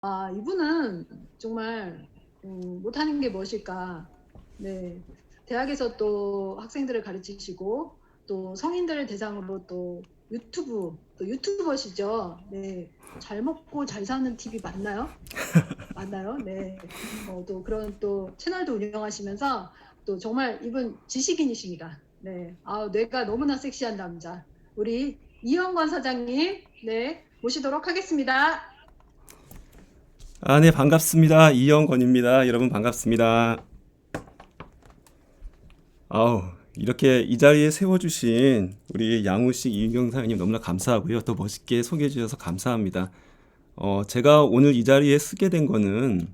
이분은 정말 못하는 게 무엇일까? 네, 대학에서 또 학생들을 가르치시고 또 성인들을 대상으로 또 유튜버시죠. 네, 잘 먹고 잘 사는 TV 맞나요? 맞나요? 네, 또 그런 또 채널도 운영하시면서 또 정말 이분 지식인이십니다. 네, 뇌가 너무나 섹시한 남자 우리 이영권 사장님, 네, 모시도록 하겠습니다. 네, 반갑습니다. 이영건입니다. 여러분 반갑습니다. 아우, 이렇게 이 자리에 세워주신 우리 양우식 이윤경 사장님 너무나 감사하고요. 또 멋있게 소개해 주셔서 감사합니다. 제가 오늘 이 자리에 쓰게 된 거는,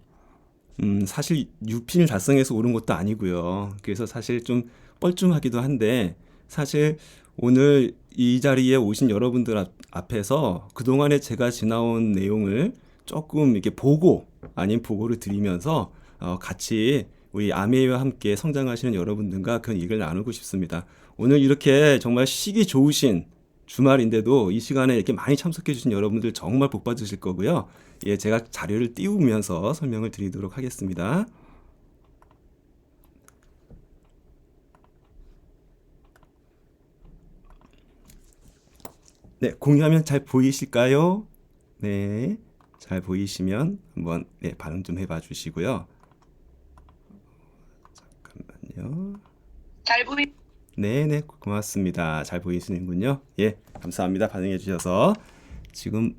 사실 유핀을 달성해서 오른 것도 아니고요. 그래서 사실 좀 뻘쭘하기도 한데, 사실 오늘 이 자리에 오신 여러분들 앞에서 그동안에 제가 지나온 내용을 조금 이렇게 보고, 아닌 보고를 드리면서, 같이 우리 아메이와 함께 성장하시는 여러분들과 그런 얘기를 나누고 싶습니다. 오늘 이렇게 정말 쉬기 좋으신 주말인데도 이 시간에 이렇게 많이 참석해 주신 여러분들 정말 복 받으실 거고요. 예, 제가 자료를 띄우면서 설명을 드리도록 하겠습니다. 네, 공유하면 잘 보이실까요? 네, 잘 보이시면 한번 네, 반응 좀 해봐 주시고요. 잠깐만요. 잘 보이. 네네, 고맙습니다. 잘 보이시는군요. 예, 감사합니다. 반응해 주셔서. 지금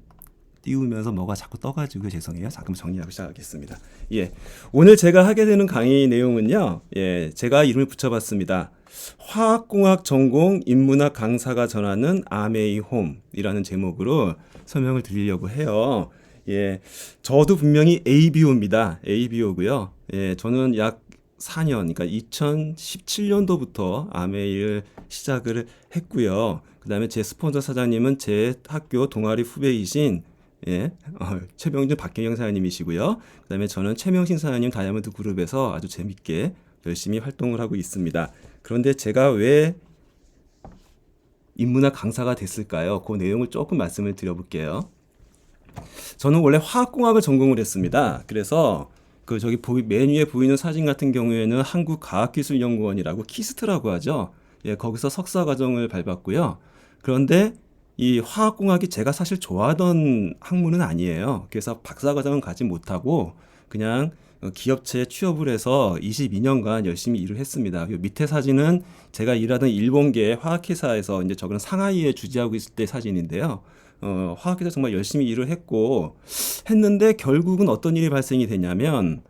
띄우면서 뭐가 자꾸 떠가지고 죄송해요. 잠깐 정리하고 시작하겠습니다. 예, 오늘 제가 하게 되는 강의 내용은요. 예, 제가 이름을 붙여봤습니다. 화학공학 전공 인문학 강사가 전하는 아메이 홈이라는 제목으로 설명을 드리려고 해요. 예, 저도 분명히 ABO입니다. ABO고요. 예, 저는 약 4년, 그러니까 2017년도부터 아메이를 시작을 했고요. 그 다음에 제 스폰서 사장님은 제 학교 동아리 후배이신 예, 최병준 박경영 사장님이시고요. 그 다음에 저는 최명신 사장님 다이아몬드 그룹에서 아주 재밌게 열심히 활동을 하고 있습니다. 그런데 제가 왜 인문학 강사가 됐을까요? 그 내용을 조금 말씀을 드려볼게요. 저는 원래 화학공학을 전공을 했습니다. 그래서 그 저기 맨 위에 보이는 사진 같은 경우에는 한국과학기술연구원이라고 키스트라고 하죠. 예, 거기서 석사 과정을 밟았고요. 그런데 이 화학공학이 제가 사실 좋아하던 학문은 아니에요. 그래서 박사 과정은 가지 못하고 그냥 기업체에 취업을 해서 22년간 열심히 일을 했습니다. 이 밑에 사진은 제가 일하던 일본계 화학회사에서 이제 저거는 상하이에 주재하고 있을 때 사진인데요. 화학회사 정말 열심히 일을 했는데 결국은 어떤 일이 발생이 되냐면,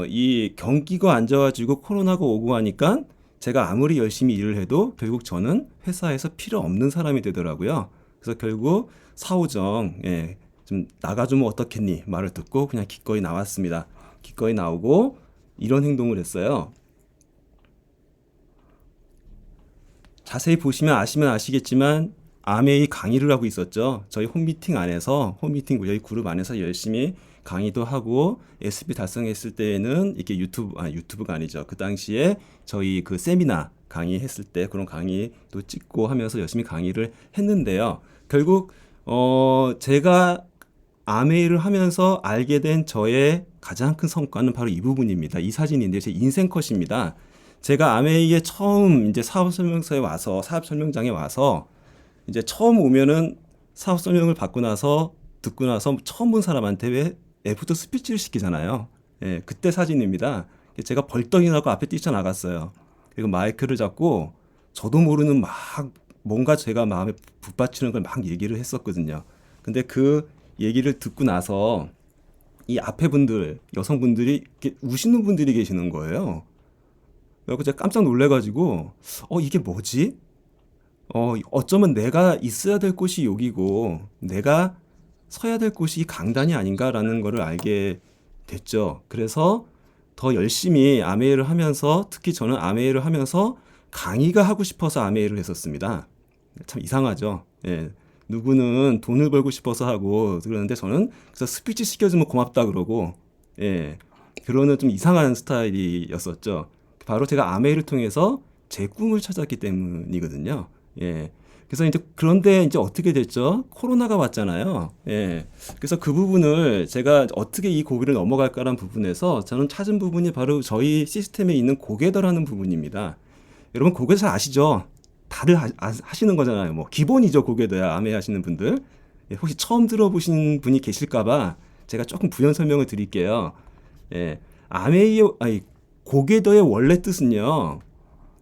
이 경기가 안 좋아지고 코로나가 오고 하니까 제가 아무리 열심히 일을 해도 결국 저는 회사에서 필요 없는 사람이 되더라고요. 그래서 결국 사오정, 예, 좀 나가주면 어떻겠니? 말을 듣고 그냥 기꺼이 나왔습니다. 기꺼이 나오고 이런 행동을 했어요. 자세히 보시면 아시겠지만 아메이 강의를 하고 있었죠. 저희 홈미팅 안에서 저희 그룹 안에서 열심히 강의도 하고 SP 달성했을 때에는 이렇게 유튜브가 아니죠. 그 당시에 저희 그 세미나 강의했을 때 그런 강의도 찍고 하면서 열심히 강의를 했는데요. 결국 제가 아메이를 하면서 알게 된 저의 가장 큰 성과는 바로 이 부분입니다. 이 사진인데 제 인생 컷입니다. 제가 아메이에 처음 이제 사업 설명장에 와서 이제 처음 오면은 사업 설명을 받고 나서 듣고 나서 처음 본 사람한테 왜 애프터 스피치를 시키잖아요. 예, 그때 사진입니다. 제가 벌떡 일어나고 앞에 뛰쳐나갔어요. 그리고 마이크를 잡고 저도 모르는 막 뭔가 제가 마음에 북받치는 걸 막 얘기를 했었거든요. 근데 그 얘기를 듣고 나서 이 앞에 분들, 여성분들이 이렇게 우시는 분들이 계시는 거예요. 그래서 제가 깜짝 놀래가지고, 이게 뭐지? 어쩌면 내가 있어야 될 곳이 여기고, 내가 서야 될 곳이 이 강단이 아닌가라는 거를 알게 됐죠. 그래서 더 열심히 아메이를 하면서, 특히 저는 아메이를 하면서 강의가 하고 싶어서 아메이를 했었습니다. 참 이상하죠. 예. 누구는 돈을 벌고 싶어서 하고 그러는데 저는 그래서 스피치 시켜주면 고맙다 그러고, 예. 그러는 좀 이상한 스타일이었었죠. 바로 제가 아메이를 통해서 제 꿈을 찾았기 때문이거든요. 예. 그래서 이제 그런데 이제 어떻게 됐죠? 코로나가 왔잖아요. 예. 그래서 그 부분을 제가 어떻게 이 고비를 넘어갈까라는 부분에서 저는 찾은 부분이 바로 저희 시스템에 있는 고개더라는 부분입니다. 여러분 고개더 잘 아시죠? 다들 하시는 거잖아요. 뭐 기본이죠, 고개더야. 암회 하시는 분들. 예, 혹시 처음 들어보신 분이 계실까봐 제가 조금 부연 설명을 드릴게요. 예, 고개더의 원래 뜻은요.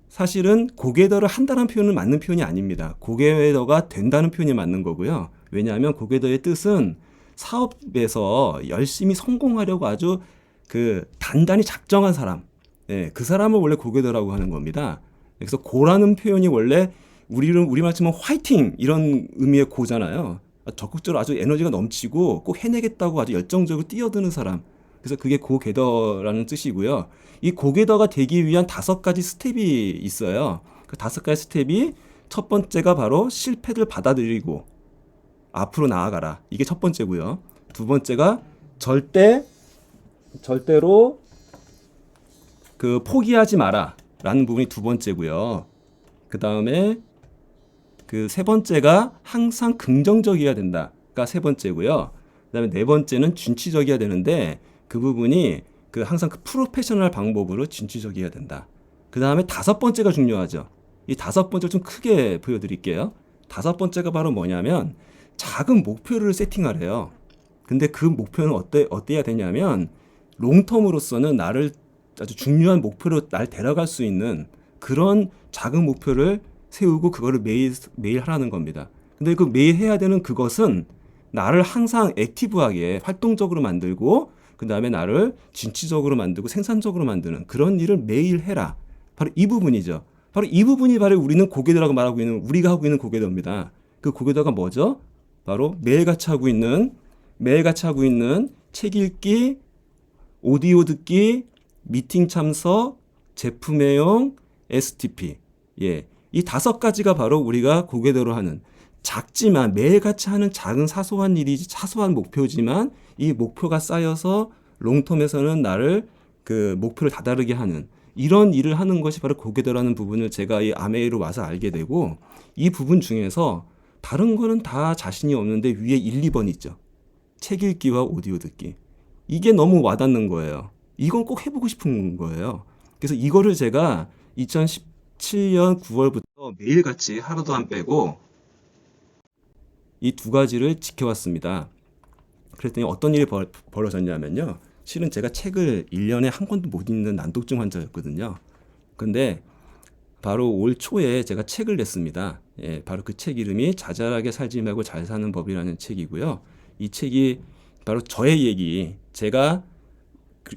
사실은 고개더를 한다는 표현은 맞는 표현이 아닙니다. 고개더가 된다는 표현이 맞는 거고요. 왜냐하면 고개더의 뜻은 사업에서 열심히 성공하려고 아주 그 단단히 작정한 사람, 예, 그 사람을 원래 고개더라고 하는 겁니다. 그래서 고라는 표현이 원래 우리말 치면 화이팅 이런 의미의 고잖아요. 적극적으로 아주 에너지가 넘치고 꼭 해내겠다고 아주 열정적으로 뛰어드는 사람. 그래서 그게 고개더라는 뜻이고요. 이 고개더가 되기 위한 5가지 스텝이 있어요. 그 5가지 스텝이 첫 번째가 바로 실패를 받아들이고 앞으로 나아가라. 이게 첫 번째고요. 두 번째가 절대로 그 포기하지 마라. 라는 부분이 두 번째고요. 그 다음에 그 세 번째가 항상 긍정적이어야 된다가 세 번째고요. 그다음에 네 번째는 진취적이어야 되는데 그 부분이 그 항상 그 프로페셔널 방법으로 진취적이어야 된다. 그 다음에 5번째가 중요하죠. 이 5번째를 좀 크게 보여드릴게요. 5번째가 바로 뭐냐면 작은 목표를 세팅하래요. 근데 그 목표는 어때야 되냐면 롱텀으로서는 나를 아주 중요한 목표로 날 데려갈 수 있는 그런 작은 목표를 세우고 그거를 매일 하라는 겁니다. 근데 그 매일 해야 되는 그것은 나를 항상 액티브하게 활동적으로 만들고 그 다음에 나를 진취적으로 만들고 생산적으로 만드는 그런 일을 매일 해라. 바로 이 부분이죠. 바로 이 부분이 바로 우리는 고개더라고 말하고 있는 우리가 하고 있는 고개더입니다. 그 고개더가 뭐죠? 바로 매일같이 하고 있는 책 읽기, 오디오 듣기, 미팅 참석, 제품 애용, STP. 예. 이 5가지가 바로 우리가 고개더로 하는 작지만 매일같이 하는 작은 사소한 사소한 목표지만 이 목표가 쌓여서 롱텀에서는 나를 그 목표를 다다르게 하는 이런 일을 하는 것이 바로 고개더라는 부분을 제가 이 아메이로 와서 알게 되고 이 부분 중에서 다른 거는 다 자신이 없는데 위에 1, 2번 있죠. 책 읽기와 오디오 듣기. 이게 너무 와닿는 거예요. 이건 꼭 해보고 싶은 거예요. 그래서 이거를 제가 2017년 9월부터 매일같이 하루도 안 빼고 이 2가지를 지켜왔습니다. 그랬더니 어떤 일이 벌어졌냐면요. 실은 제가 책을 1년에 한 권도 못 읽는 난독증 환자였거든요. 근데 바로 올 초에 제가 책을 냈습니다. 예, 바로 그 책 이름이 자잘하게 살지 말고 잘 사는 법이라는 책이고요. 이 책이 바로 저의 얘기, 제가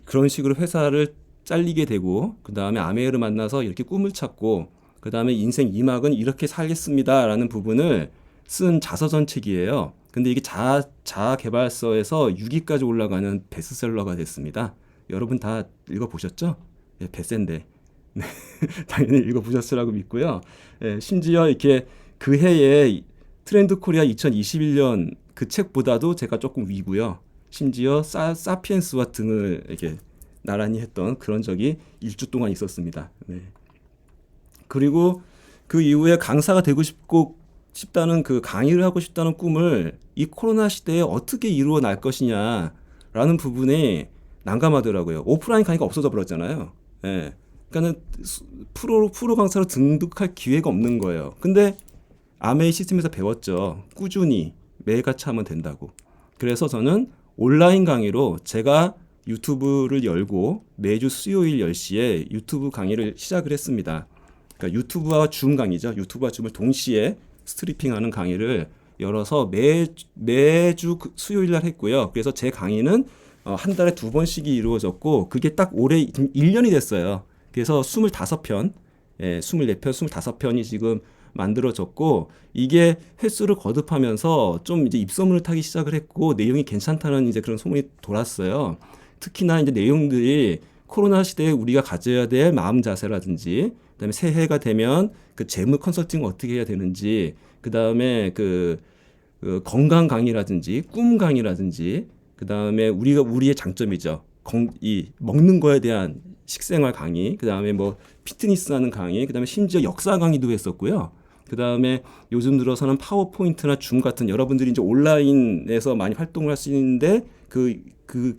그런 식으로 회사를 잘리게 되고 그 다음에 아메이를 만나서 이렇게 꿈을 찾고 그 다음에 인생 2막은 이렇게 살겠습니다라는 부분을 쓴 자서전 책이에요. 근데 이게 자아 개발서에서 6위까지 올라가는 베스트셀러가 됐습니다. 여러분 다 읽어보셨죠? 예, 베센데. 네, 당연히 읽어보셨으라고 믿고요. 예, 심지어 이렇게 그 해에 트렌드 코리아 2021년 그 책보다도 제가 조금 위고요. 심지어 사피엔스와 등을 이렇게 나란히 했던 그런 적이 1주 동안 있었습니다. 네. 그리고 그 이후에 강사가 되고 싶다는 그 강의를 하고 싶다는 꿈을 이 코로나 시대에 어떻게 이루어날 것이냐라는 부분에 난감하더라고요. 오프라인 강의가 없어져 버렸잖아요. 예. 그러니까는 프로 강사로 등극할 기회가 없는 거예요. 근데 아메이 시스템에서 배웠죠. 꾸준히 매일같이 하면 된다고. 그래서 저는 온라인 강의로 제가 유튜브를 열고 매주 수요일 10시에 유튜브 강의를 시작을 했습니다. 그러니까 유튜브와 줌 강의죠. 유튜브와 줌을 동시에 스트리핑하는 강의를 열어서 매주 수요일 날 했고요. 그래서 제 강의는 한 달에 2번씩이 이루어졌고 그게 딱 올해 1년이 됐어요. 그래서 25편, 24편, 25편이 지금 만들어졌고 이게 횟수를 거듭하면서 좀 이제 입소문을 타기 시작을 했고 내용이 괜찮다는 이제 그런 소문이 돌았어요. 특히나 이제 내용들이 코로나 시대에 우리가 가져야 될 마음 자세라든지 그다음에 새해가 되면 그 재무 컨설팅 어떻게 해야 되는지 그다음에 그 건강 강의라든지 꿈 강의라든지 그다음에 우리의 장점이죠. 이 먹는 거에 대한 식생활 강의, 그다음에 뭐 피트니스 하는 강의, 그다음에 심지어 역사 강의도 했었고요. 그다음에 요즘 들어서는 파워포인트나 줌 같은 여러분들이 이제 온라인에서 많이 활동을 할 수 있는데 그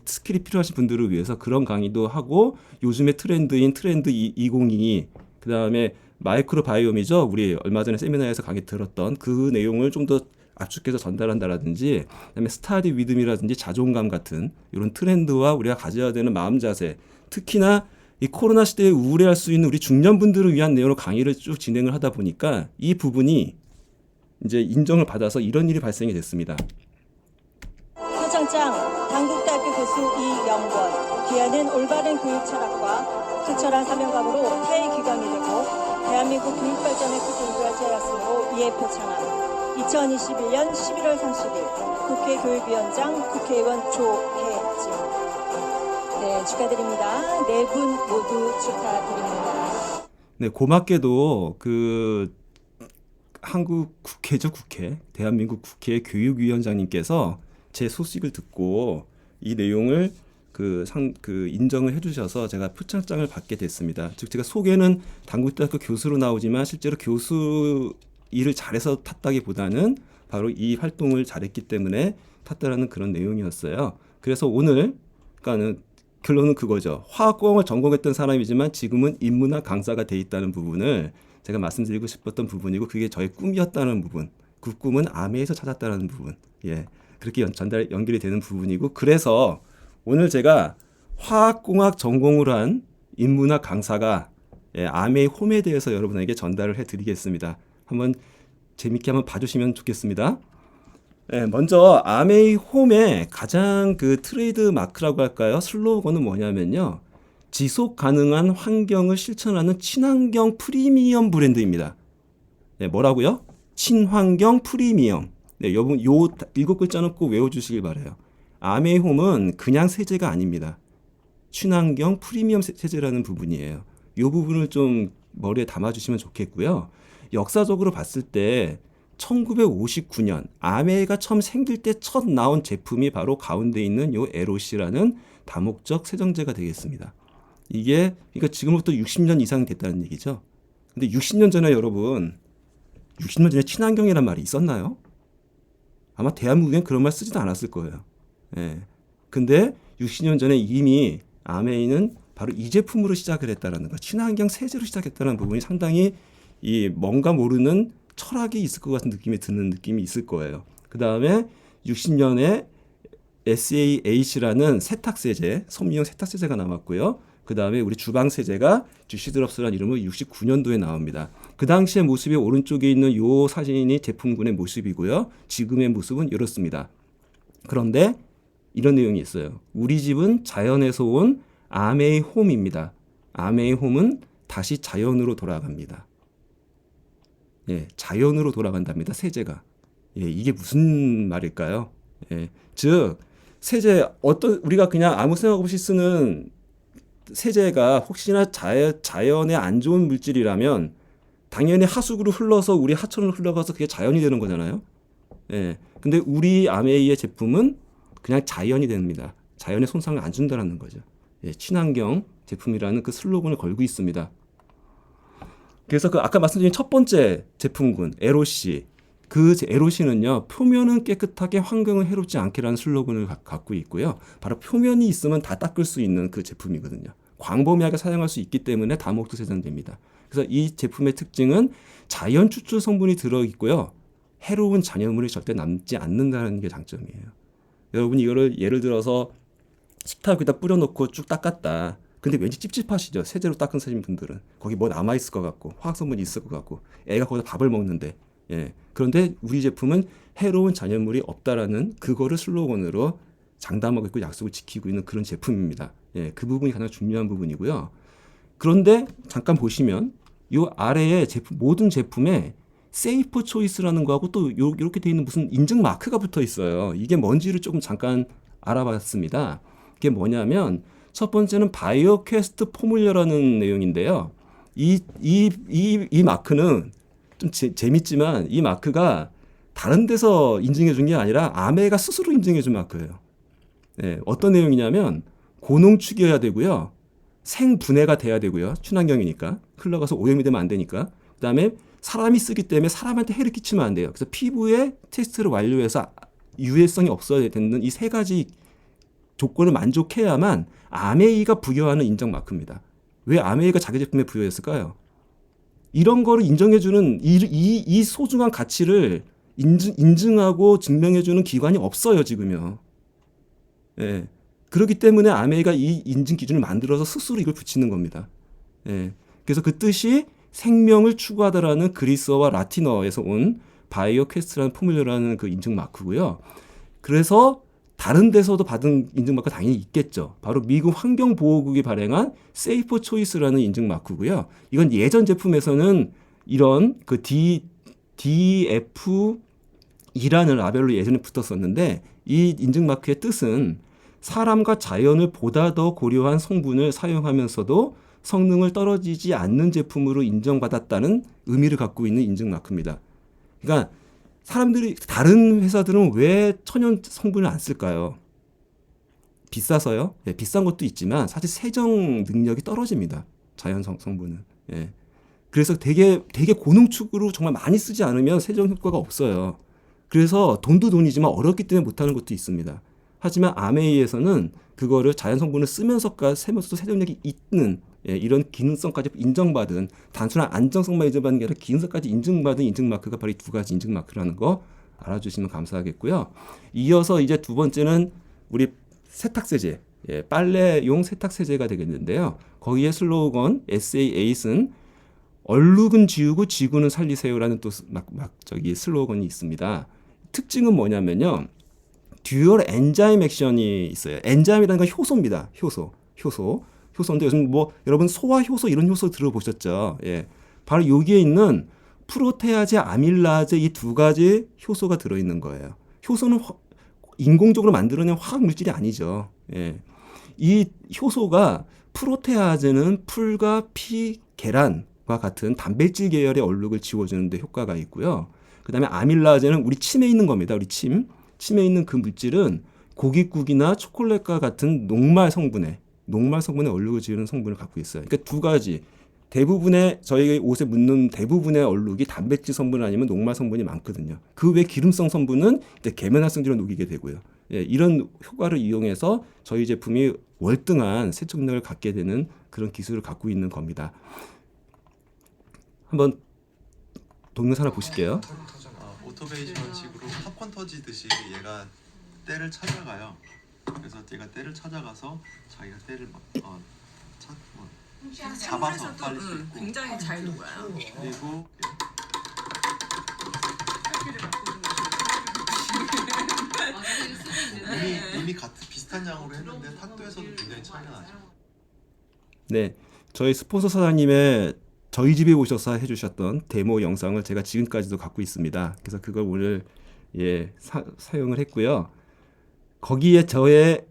스킬이 필요하신 분들을 위해서 그런 강의도 하고 요즘의 트렌드인 트렌드 2022 그다음에 마이크로바이옴이죠. 우리 얼마 전에 세미나에서 강의 들었던 그 내용을 좀 더 압축해서 전달한다라든지 그다음에 스타디 위듬이라든지 자존감 같은 이런 트렌드와 우리가 가져야 되는 마음 자세 특히나 이 코로나 시대에 우울해할 수 있는 우리 중년분들을 위한 내용으로 강의를 쭉 진행을 하다 보니까 이 부분이 이제 인정을 받아서 이런 일이 발생이 됐습니다. 표창장 당국대학교 교수 이영권 귀하는 올바른 교육 철학과 투철한 사명감으로 타의 기광이 되고 대한민국 교육 발전에 큰 공부할 자였으므로 이에 표창함. 2021년 11월 30일 국회 교육위원장 국회의원 조혜진. 네, 축하드립니다. 네 분 모두 축하드립니다. 네, 고맙게도 그 한국 국회죠, 국회. 대한민국 국회 교육위원장님께서 제 소식을 듣고 이 내용을 그 인정을 해주셔서 제가 표창장을 받게 됐습니다. 즉 제가 소개는 당국대학교 교수로 나오지만 실제로 교수 일을 잘해서 탔다기보다는 바로 이 활동을 잘했기 때문에 탔다라는 그런 내용이었어요. 그래서 오늘 그러니까는 결론은 그거죠. 화학공학을 전공했던 사람이지만 지금은 인문학 강사가 돼 있다는 부분을 제가 말씀드리고 싶었던 부분이고 그게 저의 꿈이었다는 부분. 그 꿈은 아메에서 찾았다는 부분. 예. 그렇게 연결이 되는 부분이고 그래서 오늘 제가 화학공학 전공을 한 인문학 강사가 아메이 홈에 대해서 여러분에게 전달을 해드리겠습니다. 한번 재밌게 한번 봐주시면 좋겠습니다. 먼저 아메이 홈의 가장 그 트레이드 마크라고 할까요? 슬로건은 뭐냐면요. 지속 가능한 환경을 실천하는 친환경 프리미엄 브랜드입니다. 뭐라고요? 친환경 프리미엄. 네, 여러분 요 7글자는 꼭 외워주시길 바라요. 아메이 홈은 그냥 세제가 아닙니다. 친환경 프리미엄 세제라는 부분이에요. 이 부분을 좀 머리에 담아주시면 좋겠고요. 역사적으로 봤을 때 1959년 아메이가 처음 생길 때 첫 나온 제품이 바로 가운데 있는 요 LOC라는 다목적 세정제가 되겠습니다. 이게 그러니까 지금부터 60년 이상 됐다는 얘기죠. 근데 60년 전에 여러분 60년 전에 친환경이란 말이 있었나요? 아마 대한민국엔 그런 말 쓰지도 않았을 거예요. 예. 근데 60년 전에 이미 아메이는 바로 이 제품으로 시작을 했다라는 거, 친환경 세제로 시작했다는 부분이 상당히 이 뭔가 모르는 철학이 있을 것 같은 느낌이 드는 느낌이 있을 거예요. 그 다음에 60년에 SAH라는 세탁세제, 섬유용 세탁세제가 나왔고요. 그 다음에 우리 주방세제가 듀시드럽스라는 이름으로 69년도에 나옵니다. 그 당시의 모습이 오른쪽에 있는 요 사진이 제품군의 모습이고요. 지금의 모습은 이렇습니다. 그런데 이런 내용이 있어요. 우리 집은 자연에서 온 아메이 홈입니다. 아메이 홈은 다시 자연으로 돌아갑니다. 예, 자연으로 돌아간답니다. 세제가. 예, 이게 무슨 말일까요? 예, 즉 세제 우리가 그냥 아무 생각 없이 쓰는 세제가 혹시나 자연에 안 좋은 물질이라면 당연히 하수구로 흘러서 우리 하천으로 흘러가서 그게 자연이 되는 거잖아요. 예, 근데 우리 아메이의 제품은 그냥 자연이 됩니다. 자연에 손상을 안 준다는 거죠. 예, 친환경 제품이라는 그 슬로건을 걸고 있습니다. 그래서 그 아까 말씀드린 첫 번째 제품군 LOC 그 LOC는요 표면은 깨끗하게 환경을 해롭지 않게라는 슬로건을 갖고 있고요. 바로 표면이 있으면 다 닦을 수 있는 그 제품이거든요. 광범위하게 사용할 수 있기 때문에 다목적 세정제입니다. 그래서 이 제품의 특징은 자연 추출 성분이 들어 있고요. 해로운 잔여물이 절대 남지 않는다는 게 장점이에요. 여러분이 이거를 예를 들어서 식탁 위에다 뿌려놓고 쭉 닦았다. 근데 왠지 찝찝하시죠? 세제로 닦은 분들은. 거기 뭐 남아있을 것 같고 화학성분이 있을 것 같고 애가 거기서 밥을 먹는데 예. 그런데 우리 제품은 해로운 잔여물이 없다라는 그거를 슬로건으로 장담하고 있고 약속을 지키고 있는 그런 제품입니다. 예. 그 부분이 가장 중요한 부분이고요. 그런데 잠깐 보시면 이 아래에 모든 제품에 세이프 초이스라는 거하고 또 이렇게 돼 있는 무슨 인증 마크가 붙어 있어요. 이게 뭔지를 조금 잠깐 알아봤습니다. 이게 뭐냐면 첫 번째는 바이오 퀘스트 포뮬러라는 내용인데요. 이 마크는 좀 재밌지만 이 마크가 다른 데서 인증해 준 게 아니라 아메가 스스로 인증해 준 마크예요. 네, 어떤 내용이냐면 고농축이어야 되고요. 생분해가 돼야 되고요. 친환경이니까. 흘러가서 오염이 되면 안 되니까. 그다음에 사람이 쓰기 때문에 사람한테 해를 끼치면 안 돼요. 그래서 피부에 테스트를 완료해서 유해성이 없어야 되는 이 세 가지 조건을 만족해야만 아메이가 부여하는 인정 마크입니다. 왜 아메이가 자기 제품에 부여했을까요? 이런 거를 인정해주는 이 소중한 가치를 인증하고 증명해주는 기관이 없어요, 지금요. 예. 그렇기 때문에 아메이가 이 인증 기준을 만들어서 스스로 이걸 붙이는 겁니다. 예. 그래서 그 뜻이 생명을 추구하다라는 그리스어와 라틴어에서 온 바이오 퀘스트라는 포뮬러라는 그 인증 마크고요. 그래서 다른 데서도 받은 인증 마크가 당연히 있겠죠. 바로 미국 환경보호국이 발행한 세이퍼 초이스라는 인증 마크고요. 이건 예전 제품에서는 이런 그 DFE라는 라벨로 예전에 붙었었는데 이 인증 마크의 뜻은 사람과 자연을 보다 더 고려한 성분을 사용하면서도 성능을 떨어지지 않는 제품으로 인정받았다는 의미를 갖고 있는 인증 마크입니다. 그러니까 사람들이 다른 회사들은 왜 천연 성분을 안 쓸까요? 비싸서요? 예, 비싼 것도 있지만 사실 세정 능력이 떨어집니다. 자연 성분은. 예. 그래서 되게 고농축으로 정말 많이 쓰지 않으면 세정 효과가 없어요. 그래서 돈도 돈이지만 어렵기 때문에 못하는 것도 있습니다. 하지만 아메이에서는 그거를 자연 성분을 쓰면서도 세정력이 있는 이런 기능성까지 인정받은 단순한 안정성만 인정받는 게 아니라 기능성까지 인증받은 인증마크가 바로 이 두 가지 인증마크라는 거 알아주시면 감사하겠고요. 이어서 이제 두 번째는 우리 세탁세제, 빨래용 세탁세제가 되겠는데요. 거기에 슬로건 SA8은 얼룩은 지우고 지구는 살리세요라는 또 저기 슬로건이 있습니다. 특징은 뭐냐면요. 듀얼 엔자임 액션이 있어요. 엔자임이라는 건 효소입니다. 효소인데 요즘 뭐 여러분 소화 효소 이런 효소 들어보셨죠? 예. 바로 여기에 있는 프로테아제, 아밀라제 이 두 가지 효소가 들어있는 거예요. 효소는 인공적으로 만들어낸 화학 물질이 아니죠. 예. 이 효소가 프로테아제는 풀과 피, 계란과 같은 단백질 계열의 얼룩을 지워주는 데 효과가 있고요. 그 다음에 아밀라제는 우리 침에 있는 겁니다. 우리 침에 있는 그 물질은 고깃국이나 초콜릿과 같은 녹말 성분의 얼룩을 지우는 성분을 갖고 있어요. 그러니까 두 가지. 대부분의 저희 옷에 묻는 대부분의 얼룩이 단백질 성분 아니면 녹말 성분이 많거든요. 그 외 기름성 성분은 계면활성제로 녹이게 되고요. 예, 이런 효과를 이용해서 저희 제품이 월등한 세척력을 갖게 되는 그런 기술을 갖고 있는 겁니다. 한번 동영상 하나 보실게요. 오토베이션식으로 팝콘 터지듯이 얘가 때를 찾아가요. 그래서 얘가 때를 찾아가서 자기가 때를 잡아서 빨리 수 있고 굉장히 잘 녹아요. 그리고 이미 같은 비슷한 양으로 했는데 탁도에서도 굉장히 차이가 나죠. 네, 저희 스폰서 사장님의 저희 집에 오셔서 해주셨던 데모 영상을 제가 지금까지도 갖고 있습니다. 그래서 그걸 오늘 사용을 했고요. 거기에 저의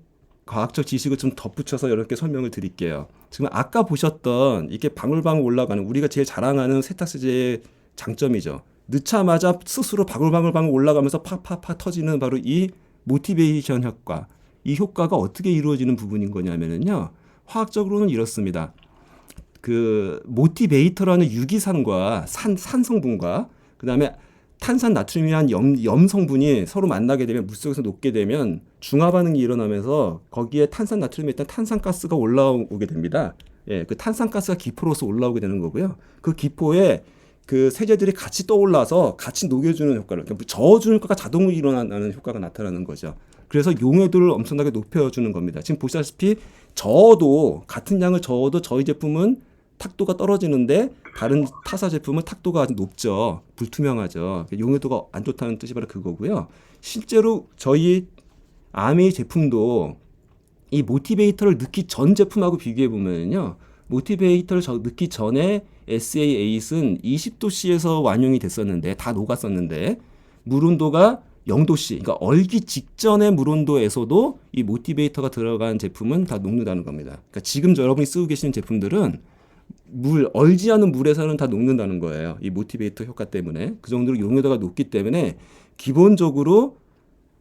과학적 지식을 좀 덧붙여서 이렇게 설명을 드릴게요. 지금 아까 보셨던 이렇게 방울방울 올라가는 우리가 제일 자랑하는 세탁세제의 장점이죠. 넣자마자 스스로 방울방울 올라가면서 팍팍팍 터지는 바로 이 모티베이션 효과. 이 효과가 어떻게 이루어지는 부분인 거냐면요. 화학적으로는 이렇습니다. 그 모티베이터라는 유기산과 산 성분과 그다음에 탄산 나트륨이란 염 성분이 서로 만나게 되면 물속에서 녹게 되면 중화 반응이 일어나면서 거기에 탄산 나트륨에 있던 탄산가스가 올라오게 됩니다. 예, 그 탄산가스가 기포로서 올라오게 되는 거고요. 그 기포에 그 세제들이 같이 떠올라서 같이 녹여주는 효과를, 그러니까 저어주는 효과가 자동으로 일어나는 효과가 나타나는 거죠. 그래서 용해도를 엄청나게 높여주는 겁니다. 지금 보시다시피 같은 양을 저어도 저희 제품은 탁도가 떨어지는데 다른 타사 제품은 탁도가 아주 높죠. 불투명하죠. 용해도가 안 좋다는 뜻이 바로 그거고요. 실제로 저희 아메이 제품도 이 모티베이터를 넣기 전 제품하고 비교해 보면요. 모티베이터를 넣기 전에 SA8은 20도씨에서 완용이 됐었는데 다 녹았었는데 물 온도가 0도씨, 그러니까 얼기 직전의 물 온도에서도 이 모티베이터가 들어간 제품은 다 녹는다는 겁니다. 그러니까 지금 여러분이 쓰고 계시는 제품들은 얼지 않은 물에서는 다 녹는다는 거예요. 이 모티베이터 효과 때문에. 그 정도로 용해도가 높기 때문에 기본적으로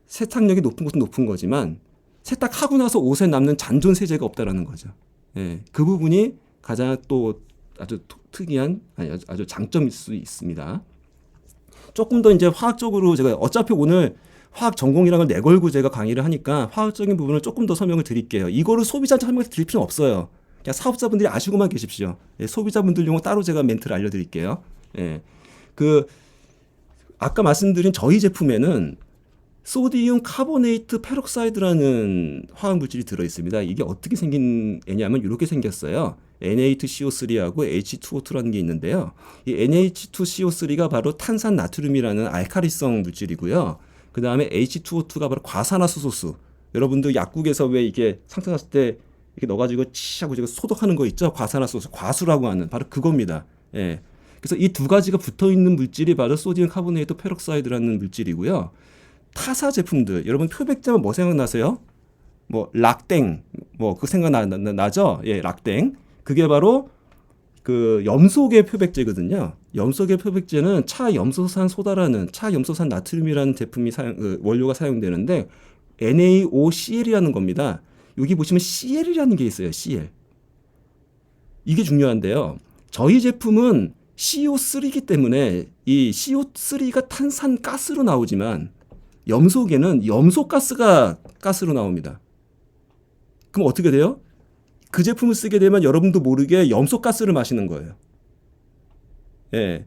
세탁력이 높은 것도 높은 거지만 세탁하고 나서 옷에 남는 잔존 세제가 없다라는 거죠. 예, 그 부분이 가장 또 아주 특이한 아주 장점일 수 있습니다. 조금 더 이제 화학적으로 제가 어차피 오늘 화학 전공이라는 걸 내걸고 제가 강의를 하니까 화학적인 부분을 조금 더 설명을 드릴게요. 이거를 소비자한테 설명을 드릴 필요 없어요. 그냥 사업자분들이 아시고만 계십시오. 예, 소비자분들 용어 따로 제가 멘트를 알려드릴게요. 예, 그 아까 말씀드린 저희 제품에는 소디움 카보네이트 페록사이드라는 화학 물질이 들어 있습니다. 이게 어떻게 생긴 애냐면 이렇게 생겼어요. Na2CO3하고 H2O2라는 게 있는데요. 이 NH2CO3가 바로 탄산 나트륨이라는 알카리성 물질이고요. 그 다음에 H2O2가 바로 과산화수소수. 여러분들 약국에서 왜 이게 상처 났을 때 이렇게 넣어가지고 치하고 지금 소독하는 거 있죠? 과산화수소, 과수라고 하는 바로 그겁니다. 예. 그래서 이 두 가지가 붙어 있는 물질이 바로 소디움 카보네이트 페록사이드라는 물질이고요. 타사 제품들 여러분 표백제면 뭐 생각나세요? 뭐 락땡 뭐 그 생각나죠? 예, 락땡. 그게 바로 그 염소계 표백제거든요. 염소계 표백제는 차염소산 소다라는 차염소산 나트륨이라는 제품이 원료가 사용되는데 NaOCl이라는 겁니다. 여기 보시면 Cl이라는 게 있어요. Cl. 이게 중요한데요. 저희 제품은 CO3이기 때문에 이 CO3가 탄산가스로 나오지만 염소계는 염소가스가 가스로 나옵니다. 그럼 어떻게 돼요? 그 제품을 쓰게 되면 여러분도 모르게 염소가스를 마시는 거예요. 예.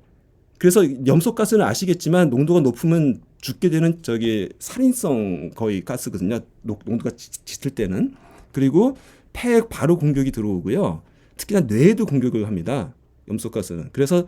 그래서 염소가스는 아시겠지만 농도가 높으면 죽게 되는 저기 살인성 거의 가스거든요. 농도가 짙을 때는. 그리고 폐에 바로 공격이 들어오고요. 특히나 뇌에도 공격을 합니다. 염소가스는. 그래서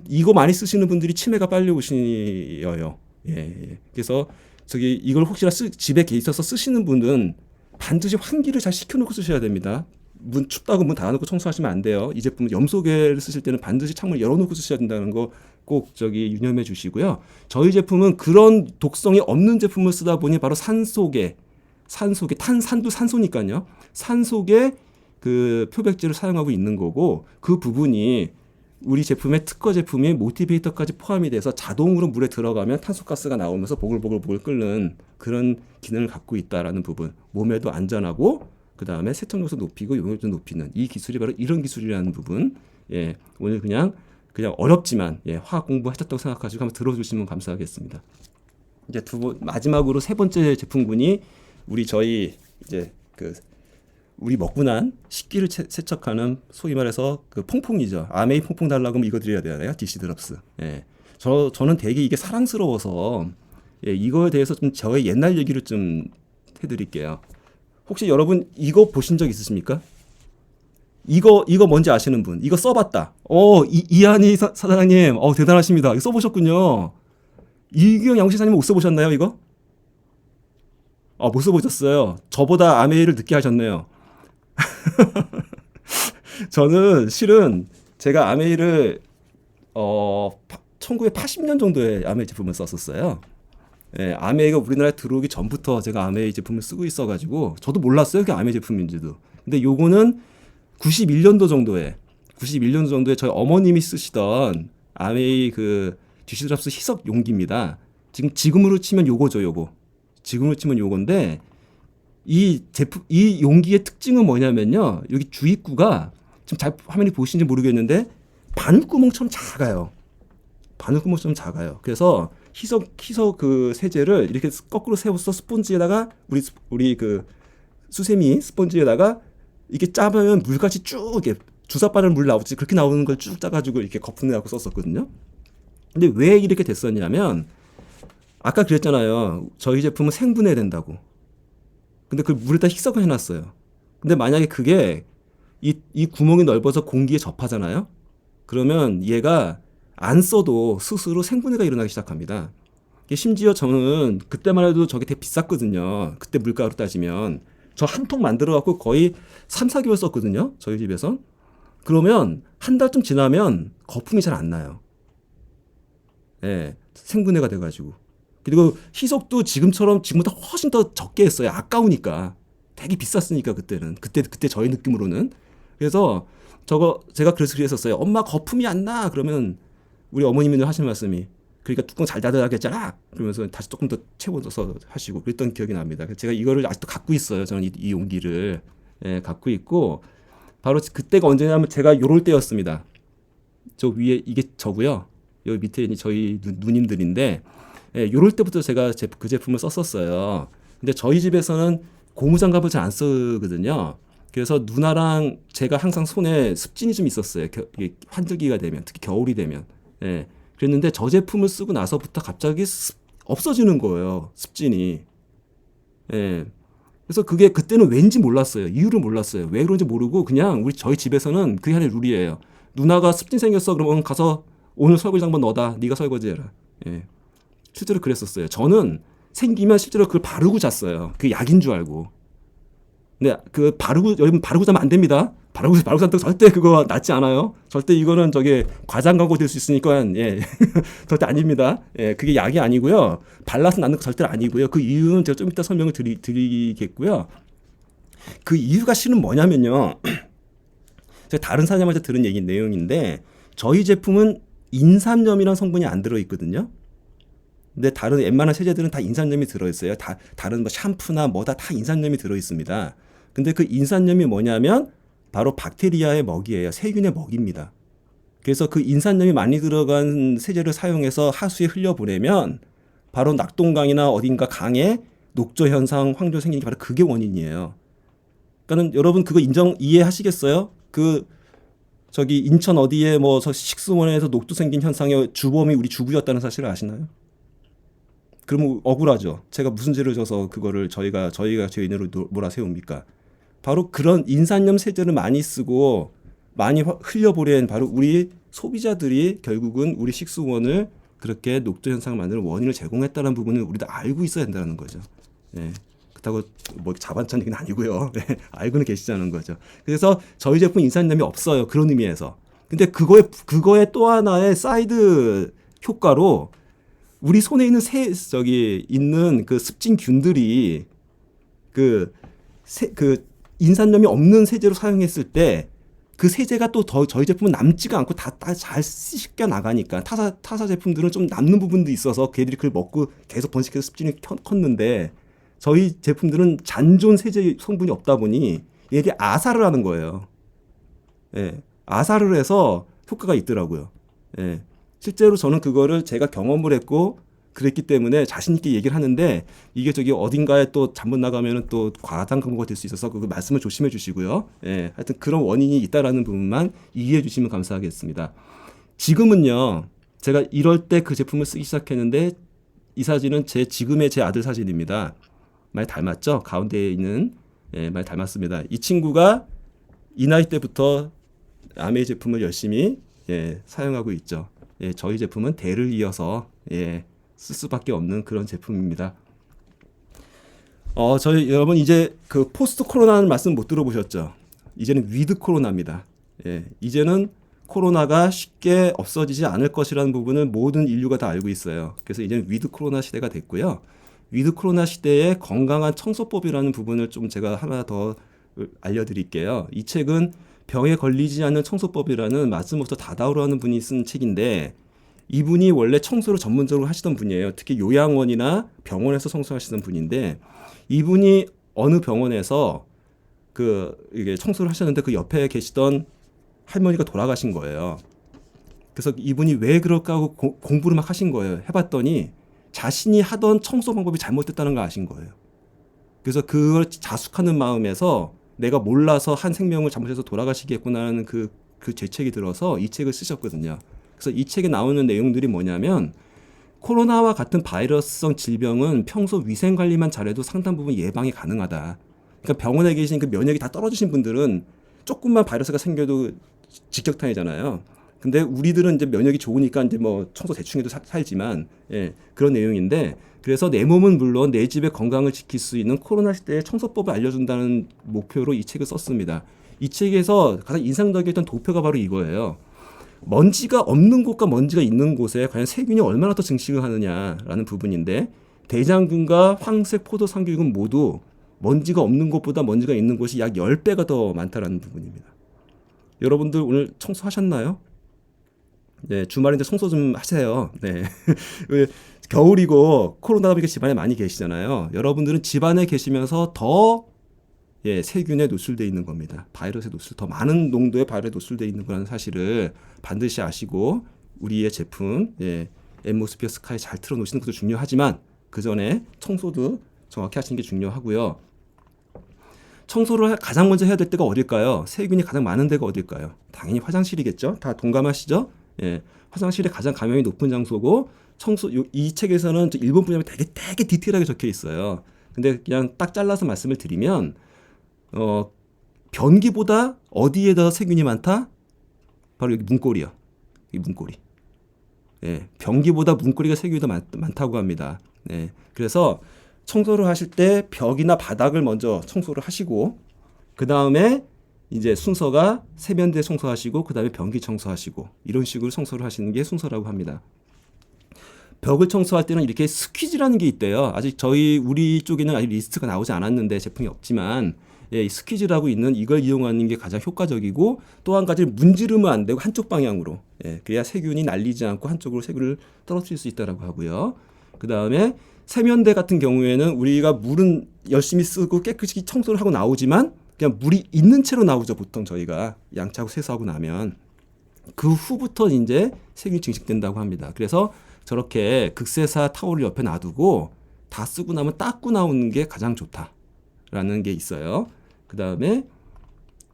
이거 많이 쓰시는 분들이 치매가 빨리 오시어요. 예. 그래서 저기 이걸 혹시나 집에 있어서 쓰시는 분은 반드시 환기를 잘 시켜놓고 쓰셔야 됩니다. 문 춥다고 문 닫아놓고 청소하시면 안 돼요. 이 제품은 염소계를 쓰실 때는 반드시 창문을 열어놓고 쓰셔야 된다는 거 꼭 저기 유념해 주시고요. 저희 제품은 그런 독성이 없는 제품을 쓰다 보니 바로 산소계 산도 산소니까요. 산소계 그 표백제를 사용하고 있는 거고 그 부분이 우리 제품의 특허 제품인 모티베이터까지 포함이 돼서 자동으로 물에 들어가면 탄소가스가 나오면서 보글보글 끓는 그런 기능을 갖고 있다라는 부분. 몸에도 안전하고 그 다음에 세척력도 높이고 용역도 높이는 이 기술이 바로 이런 기술이라는 부분. 예, 오늘 그냥 어렵지만 예, 화학 공부하셨다고 생각하시고 한번 들어주시면 감사하겠습니다. 이제 마지막으로 세 번째 제품군이 저희 이제 우리 먹고 난 식기를 세척하는 소위 말해서 그 퐁퐁이죠. 아메이 퐁퐁 달라고 하면 이거 드려야 되나요? DC 드롭스. 예. 저는 되게 이게 사랑스러워서 예, 이거에 대해서 좀 저의 옛날 얘기를 좀 해드릴게요. 혹시 여러분 이거 보신 적 있으십니까? 이거 뭔지 아시는 분? 이거 써봤다. 이한희 사장님, 대단하십니다. 이거 써보셨군요. 이규영 양호시사님 못 써보셨나요, 이거? 못 써보셨어요. 저보다 아메이를 늦게 하셨네요. 저는 실은 제가 아메이를 1980년 정도에 아메이 제품을 썼었어요. 예, 아메이가 우리나라에 들어오기 전부터 제가 아메이 제품을 쓰고 있어가지고 저도 몰랐어요, 그게 아메이 제품인지도. 근데 요거는 91년도 정도에 저희 어머님이 쓰시던 아메이 그 디시드랍스 희석 용기입니다. 지금으로 치면 요거죠, 요거. 지금으로 치면 요건데 이 용기의 특징은 뭐냐면요. 여기 주입구가 지금 잘 화면이 보시는지 모르겠는데 바늘구멍처럼 작아요. 그래서 희석 그 세제를 이렇게 거꾸로 세워서 스펀지에다가 우리 그 수세미 스펀지에다가 이게 짜면 물같이 쭉 이렇게 주사바늘 물 나오지 그렇게 나오는 걸 쭉 짜가지고 이렇게 거품 내갖고 썼었거든요. 근데 왜 이렇게 됐었냐면 아까 그랬잖아요. 저희 제품은 생분해 된다고. 근데 그 물에다 희석을 해놨어요. 근데 만약에 그게 이 구멍이 넓어서 공기에 접하잖아요. 그러면 얘가 안 써도 스스로 생분해가 일어나기 시작합니다. 심지어 저는 그때만 해도 저게 되게 비쌌거든요. 그때 물가로 따지면 저 한 통 만들어 갖고 거의 3, 4개월 썼거든요. 저희 집에서. 그러면 한 달쯤 지나면 거품이 잘 안 나요. 예, 생분해가 돼가지고. 그리고 희석도 지금보다 훨씬 더 적게 했어요. 아까우니까. 되게 비쌌으니까 그때는. 그때 저희 느낌으로는. 그래서 제가 그래서 그랬었어요. 엄마 거품이 안 나. 그러면 우리 어머님이 하시는 말씀이 그러니까 뚜껑 잘 닫아야겠잖아. 그러면서 다시 조금 더 채워서 하시고 그랬던 기억이 납니다. 제가 이거를 아직도 갖고 있어요. 저는 이 용기를. 예, 갖고 있고 바로 그때가 언제냐면 제가 요럴 때였습니다. 저 위에 이게 저고요. 여기 밑에 있는 저희 누님들인데 요럴 때부터 제가 그 제품을 썼었어요. 근데 저희 집에서는 고무장갑을 잘 안 쓰거든요. 그래서 누나랑 제가 항상 손에 습진이 좀 있었어요. 이게 환절기가 되면, 특히 겨울이 되면. 예. 그랬는데 저 제품을 쓰고 나서부터 갑자기 없어지는 거예요. 습진이. 예. 그래서 그게 그때는 왠지 몰랐어요. 이유를 몰랐어요. 왜 그런지 모르고 그냥 저희 집에서는 그게 하나의 룰이에요. 누나가 습진 생겼어. 그러면 가서 오늘 설거지 한번 너다. 네가 설거지해라. 예. 실제로 그랬었어요. 저는 생기면 실제로 그걸 바르고 잤어요. 그게 약인 줄 알고. 근데 여러분 바르고 자면 안 됩니다. 바르고 잔다고 절대 그거 낫지 않아요. 절대 이거는 과장 광고 될 수 있으니까 예. 절대 아닙니다. 예, 그게 약이 아니고요. 발라서 낫는 거 절대 아니고요. 그 이유는 제가 좀 이따 설명을 드리겠고요. 그 이유가 실은 뭐냐면요. 제가 다른 사람한테 들은 얘기 내용인데 저희 제품은 인산염이라는 성분이 안 들어있거든요. 근데 다른 웬만한 세제들은 다 인산염이 들어있어요. 다른 뭐 샴푸나 뭐다 인산염이 들어있습니다. 근데 그 인산염이 뭐냐면 바로 박테리아의 먹이에요. 세균의 먹입니다. 그래서 그 인산염이 많이 들어간 세제를 사용해서 하수에 흘려보내면 바로 낙동강이나 어딘가 강에 녹조 현상, 황조 생기는 게 바로 그게 원인이에요. 그러니까는 여러분 그거 이해하시겠어요? 인천 어디에 식수원에서 녹조 생긴 현상의 주범이 우리 주부였다는 사실을 아시나요? 그러면 억울하죠. 제가 무슨 죄를 져서 그거를 저희가 죄인으로 몰아세웁니까? 바로 그런 인산염 세제를 많이 쓰고 많이 흘려보낸 바로 우리 소비자들이 결국은 우리 식수원을 그렇게 녹조 현상을 만드는 원인을 제공했다는 부분을 우리도 알고 있어야 된다는 거죠. 예. 그렇다고 자반찬 얘기는 아니고요. 네. 알고는 계시자는 거죠. 그래서 저희 제품 인산염이 없어요. 그런 의미에서. 근데 그거의 또 하나의 사이드 효과로 우리 손에 있는 있는 그 습진균들이 인산염이 없는 세제로 사용했을 때 그 세제가 또 저희 제품은 남지가 않고 다 잘 씻겨 나가니까 타사 제품들은 좀 남는 부분도 있어서 걔들이 그걸 먹고 계속 번식해서 습진이 컸는데 저희 제품들은 잔존 세제 성분이 없다 보니 이게 아사를 하는 거예요. 예, 아사를 해서 효과가 있더라고요. 예. 실제로 저는 그거를 제가 경험을 했고 그랬기 때문에 자신 있게 얘기를 하는데 이게 어딘가에 또 잘못 나가면은 또 과장 광고가 될 수 있어서 그 말씀을 조심해 주시고요. 예, 하여튼 그런 원인이 있다라는 부분만 이해해 주시면 감사하겠습니다. 지금은요, 제가 이럴 때 그 제품을 쓰기 시작했는데 이 사진은 지금의 제 아들 사진입니다. 많이 닮았죠? 가운데에 있는 많이 닮았습니다. 이 친구가 이 나이 때부터 아메이 제품을 열심히 사용하고 있죠. 저희 제품은 대를 이어서 쓸 수밖에 없는 그런 제품입니다. 여러분 이제 그 포스트 코로나는 말씀 못 들어보셨죠? 이제는 위드 코로나입니다. 이제는 코로나가 쉽게 없어지지 않을 것이라는 부분을 모든 인류가 다 알고 있어요. 그래서 이제는 위드 코로나 시대가 됐고요. 위드 코로나 시대에 건강한 청소법이라는 부분을 좀 제가 하나 더 알려드릴게요. 이 책은 병에 걸리지 않는 청소법이라는 마츠모토 다다오라는 분이 쓴 책인데 이분이 원래 청소를 전문적으로 하시던 분이에요. 특히 요양원이나 병원에서 청소하시던 분인데 이분이 어느 병원에서 이게 청소를 하셨는데 그 옆에 계시던 할머니가 돌아가신 거예요. 그래서 이분이 왜 그럴까 하고 공부를 막 하신 거예요. 해봤더니 자신이 하던 청소 방법이 잘못됐다는 걸 아신 거예요. 그래서 그걸 자숙하는 마음에서 내가 몰라서 한 생명을 잘못해서 돌아가시겠구나라는 그 죄책이 들어서 이 책을 쓰셨거든요. 그래서 이 책에 나오는 내용들이 뭐냐면 코로나와 같은 바이러스성 질병은 평소 위생 관리만 잘해도 상당 부분 예방이 가능하다. 그러니까 병원에 계신 그 면역이 다 떨어지신 분들은 조금만 바이러스가 생겨도 직격탄이잖아요. 근데 우리들은 이제 면역이 좋으니까 이제 청소 대충 해도 살지만 그런 내용인데 그래서 내 몸은 물론 내 집의 건강을 지킬 수 있는 코로나 시대의 청소법을 알려준다는 목표로 이 책을 썼습니다. 이 책에서 가장 인상적이었던 도표가 바로 이거예요. 먼지가 없는 곳과 먼지가 있는 곳에 과연 세균이 얼마나 더 증식을 하느냐라는 부분인데 대장균과 황색 포도상균은 모두 먼지가 없는 곳보다 먼지가 있는 곳이 약 10배가 더 많다라는 부분입니다. 여러분들 오늘 청소하셨나요? 네, 주말인데 청소 좀 하세요. 네. 겨울이고 코로나가 집안에 많이 계시잖아요. 여러분들은 집안에 계시면서 더 세균에 노출되어 있는 겁니다. 바이러스에 더 많은 농도의 바이러스에 노출되어 있는 거라는 사실을 반드시 아시고 우리의 제품 앰모스피어 스카이 잘 틀어놓으시는 것도 중요하지만 그 전에 청소도 정확히 하시는 게 중요하고요. 청소를 가장 먼저 해야 될 때가 어딜까요? 세균이 가장 많은 데가 어딜까요? 당연히 화장실이겠죠. 다 동감하시죠? 화장실이 가장 감염이 높은 장소고 이 책에서는 일본 분야면 되게 디테일하게 적혀 있어요. 근데 그냥 딱 잘라서 말씀을 드리면 변기보다 어디에다 세균이 많다? 바로 여기 문고리요. 이 문고리. 변기보다 문고리가 세균이 더 많다고 합니다. 그래서 청소를 하실 때 벽이나 바닥을 먼저 청소를 하시고 그 다음에 이제 순서가 세면대 청소하시고 그 다음에 변기 청소하시고 이런 식으로 청소를 하시는 게 순서라고 합니다. 벽을 청소할 때는 이렇게 스퀴즈라는 게 있대요. 아직 우리 쪽에는 아직 리스트가 나오지 않았는데 제품이 없지만 이 스퀴즈라고 있는 이걸 이용하는 게 가장 효과적이고 또 한 가지는 문지르면 안 되고 한쪽 방향으로 그래야 세균이 날리지 않고 한쪽으로 세균을 떨어뜨릴 수 있다라고 하고요. 그 다음에 세면대 같은 경우에는 우리가 물은 열심히 쓰고 깨끗이 청소를 하고 나오지만 그냥 물이 있는 채로 나오죠. 보통 저희가 양치하고 세수하고 나면 그 후부터 이제 세균이 증식된다고 합니다. 그래서 저렇게 극세사 타올을 옆에 놔두고 다 쓰고 나면 닦고 나오는 게 가장 좋다라는 게 있어요. 그 다음에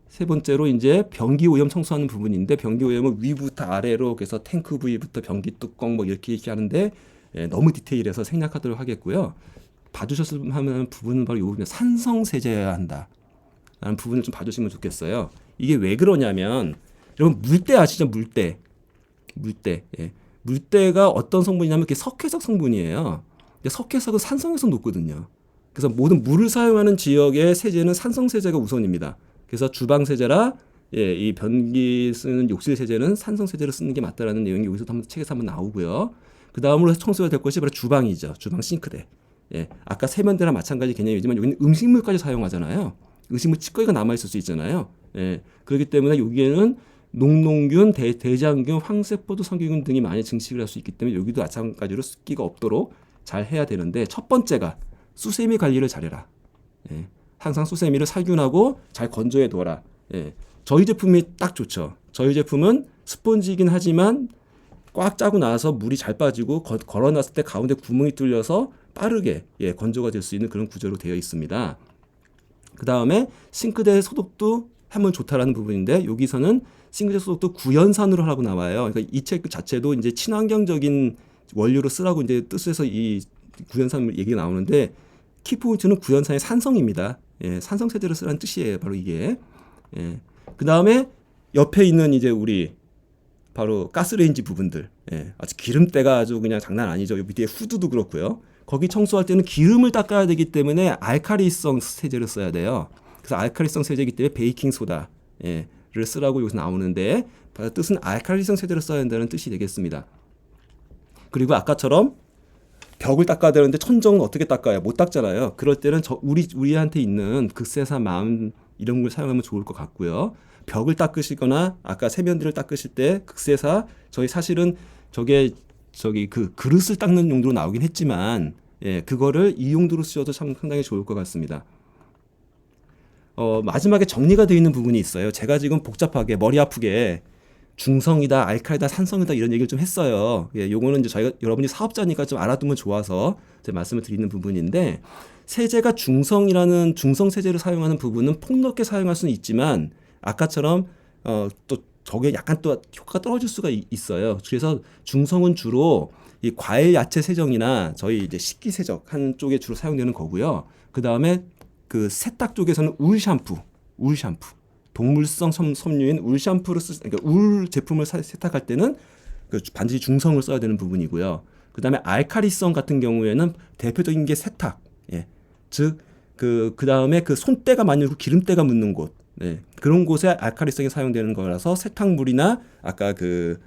세 번째로 이제 변기 오염 청소하는 부분인데 변기 오염은 위부터 아래로 그래서 탱크 부위부터 변기 뚜껑 뭐 이렇게 하는데 너무 디테일해서 생략하도록 하겠고요. 봐주셨을 만한 부분은 바로 이 부분이에요. 산성세제여야 한다. 라는 부분을 좀 봐주시면 좋겠어요. 이게 왜 그러냐면 여러분 물때 아시죠? 물때. 물때가 어떤 성분이냐면 이렇게 석회석 성분이에요. 석회석은 산성에서 높거든요. 그래서 모든 물을 사용하는 지역의 세제는 산성세제가 우선입니다. 그래서 주방세제라 이 변기 쓰는 욕실세제는 산성세제를 쓰는 게 맞다라는 내용이 여기서 책에서 한번 나오고요. 그 다음으로 청소가 될 것이 바로 주방이죠. 주방 싱크대. 아까 세면대랑 마찬가지 개념이지만 여기는 음식물까지 사용하잖아요. 음식물 찌꺼기가 남아있을 수 있잖아요. 그렇기 때문에 여기에는 농농균, 대장균, 황세포도 성균 등이 많이 증식을 할 수 있기 때문에 여기도 마찬가지로 습기가 없도록 잘 해야 되는데 첫 번째가 수세미 관리를 잘해라. 항상 수세미를 살균하고 잘 건조해 둬라. 저희 제품이 딱 좋죠. 저희 제품은 스펀지이긴 하지만 꽉 짜고 나서 물이 잘 빠지고 걸어놨을 때 가운데 구멍이 뚫려서 빠르게 건조가 될 수 있는 그런 구조로 되어 있습니다. 그 다음에 싱크대 소독도 하면 좋다라는 부분인데 여기서는 싱크대 소독도 구연산으로 하라고 나와요. 그러니까 이 책 자체도 이제 친환경적인 원료로 쓰라고 이제 뜻에서 이 구연산 얘기가 나오는데 키포인트는 구연산의 산성입니다. 산성세제를 쓰라는 뜻이에요. 바로 이게. 그 다음에 옆에 있는 이제 우리 바로 가스레인지 부분들. 아주 기름때가 아주 그냥 장난 아니죠. 여기 밑에 후드도 그렇고요. 거기 청소할 때는 기름을 닦아야 되기 때문에 알칼리성 세제를 써야 돼요. 그래서 알칼리성 세제이기 때문에 베이킹 소다를 쓰라고 여기서 나오는데 뜻은 알칼리성 세제를 써야 한다는 뜻이 되겠습니다. 그리고 아까처럼 벽을 닦아야 되는데 천정은 어떻게 닦아요? 못 닦잖아요. 그럴 때는 우리한테 있는 극세사 마음 이런 걸 사용하면 좋을 것 같고요. 벽을 닦으시거나 아까 세면대를 닦으실 때 극세사 저희 사실은 그 그릇을 닦는 용도로 나오긴 했지만 그거를 이 용도로 쓰셔도 참 상당히 좋을 것 같습니다. 마지막에 정리가 되어 있는 부분이 있어요. 제가 지금 복잡하게 머리 아프게 중성이다, 알칼리다, 산성이다 이런 얘기를 좀 했어요. 요거는 이제 여러분이 사업자니까 좀 알아두면 좋아서 제가 말씀을 드리는 부분인데 세제가 중성이라는 중성 세제를 사용하는 부분은 폭넓게 사용할 수는 있지만 아까처럼 또 저게 약간 또 효과가 떨어질 수가 있어요. 그래서 중성은 주로 이 과일 야채 세정이나 저희 이제 식기 세정 한 쪽에 주로 사용되는 거고요. 그 다음에 그 세탁 쪽에서는 울 샴푸, 동물성 섬유인 울 샴푸를 그러니까 울 제품을 세탁할 때는 반드시 중성을 써야 되는 부분이고요. 그 다음에 알칼리성 같은 경우에는 대표적인 게 세탁, 즉 그 다음에 그 손때가 많이 묻고 기름때가 묻는 곳, 그런 곳에 알칼리성이 사용되는 거라서 세탁물이나 아까 그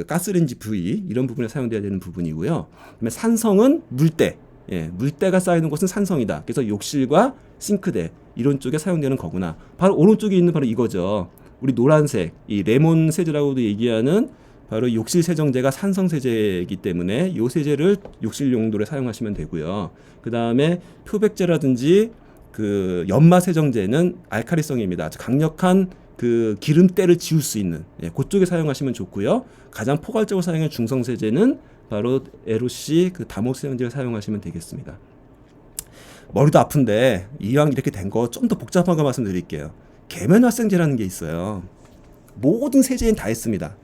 가스레인지 부위 이런 부분에 사용돼야 되는 부분이고요. 그다음에 산성은 물때, 물때가 쌓이는 곳은 산성이다. 그래서 욕실과 싱크대 이런 쪽에 사용되는 거구나. 바로 오른쪽에 있는 바로 이거죠. 우리 노란색 이 레몬 세제라고도 얘기하는 바로 욕실 세정제가 산성 세제이기 때문에 이 세제를 욕실 용도로 사용하시면 되고요. 그 다음에 표백제라든지 그 연마 세정제는 알칼리성입니다. 아주 강력한 그 기름때를 지울 수 있는 그쪽에 사용하시면 좋고요. 가장 포괄적으로 사용하는 중성 세제는 바로 LOC 그 다목 세정제를 사용하시면 되겠습니다. 머리도 아픈데 이왕 이렇게 된 거 좀 더 복잡한 거 말씀드릴게요. 계면활성제라는 게 있어요. 모든 세제엔 다 있습니다.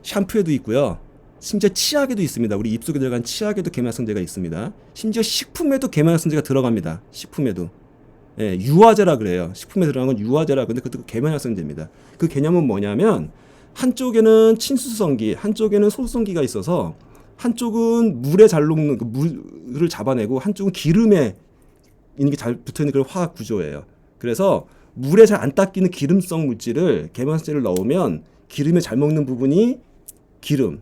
샴푸에도 있고요. 심지어 치약에도 있습니다. 우리 입속에 들어간 치약에도 계면활성제가 있습니다. 심지어 식품에도 계면활성제가 들어갑니다. 식품에도. 유화제라 그래요. 식품에 들어간 건 유화제라. 근데 그것도 계면활성제입니다. 그 개념은 뭐냐면 한쪽에는 친수성기, 한쪽에는 소수성기가 있어서 한쪽은 물에 잘 녹는 그 물을 잡아내고 한쪽은 기름에 있는 게 잘 붙어 있는 그런 화학 구조예요. 그래서 물에 잘 안 닦이는 기름성 물질을 계면활성제를 넣으면 기름에 잘 먹는 부분이 기름,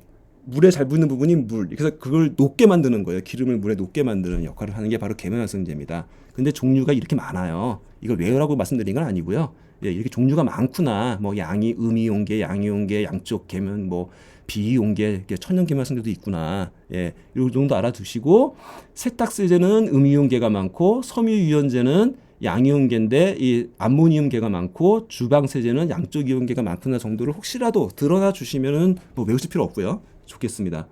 물에 잘 붙는 부분이 물. 그래서 그걸 녹게 만드는 거예요. 기름을 물에 녹게 만드는 역할을 하는 게 바로 계면활성제입니다. 근데 종류가 이렇게 많아요. 이걸 외우라고 말씀드린 건 아니고요. 이렇게 종류가 많구나. 뭐 음이온계, 양이온계, 양쪽 계면 뭐 비이온계, 천연 계면활성제도 있구나. 이 정도 알아두시고 세탁세제는 음이온계가 많고 섬유유연제는 양이온계인데 이 암모니움계가 많고 주방세제는 양쪽 이온계가 많구나 정도를 혹시라도 드러나 주시면은 뭐 외우실 필요 없고요. 좋겠습니다.